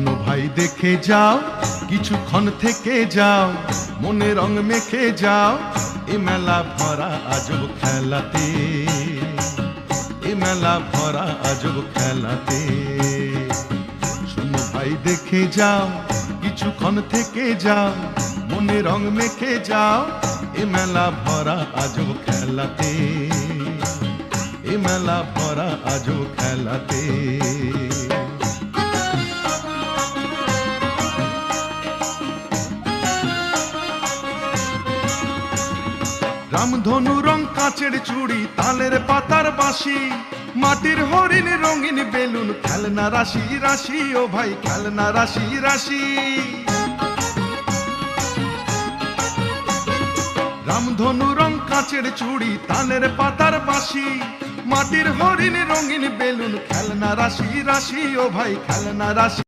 শোনো ভাই দেখে যাও, কিছুক্ষণ থেকে যাও, মনে রং মেখে যাও, এ মেলা ভরা আজব খেলাতে, এ মেলা ভরা আজব খেলাতে। শোনো ভাই দেখে যাও, কিছুক্ষণ থেকে যাও, মনে রং মেখে যাও, এ মেলা ভরা আজব খেলাতে, এ মেলা ভরা আজব খেলাতে। রামধনু রং কাঁচের চুড়ি, তালের পাতার বাঁশি, মাটির হরিণ রঙিন বেলুন, খেলনা রাশি রাশি, ও ভাই খেলনা রাশি রাশি। রামধনু রং কাঁচের চুড়ি, তালের পাতার বাঁশি, মাটির হরিণ রঙিন বেলুন, খেলনা রাশি রাশি, ও ভাই খেলনা রাশি।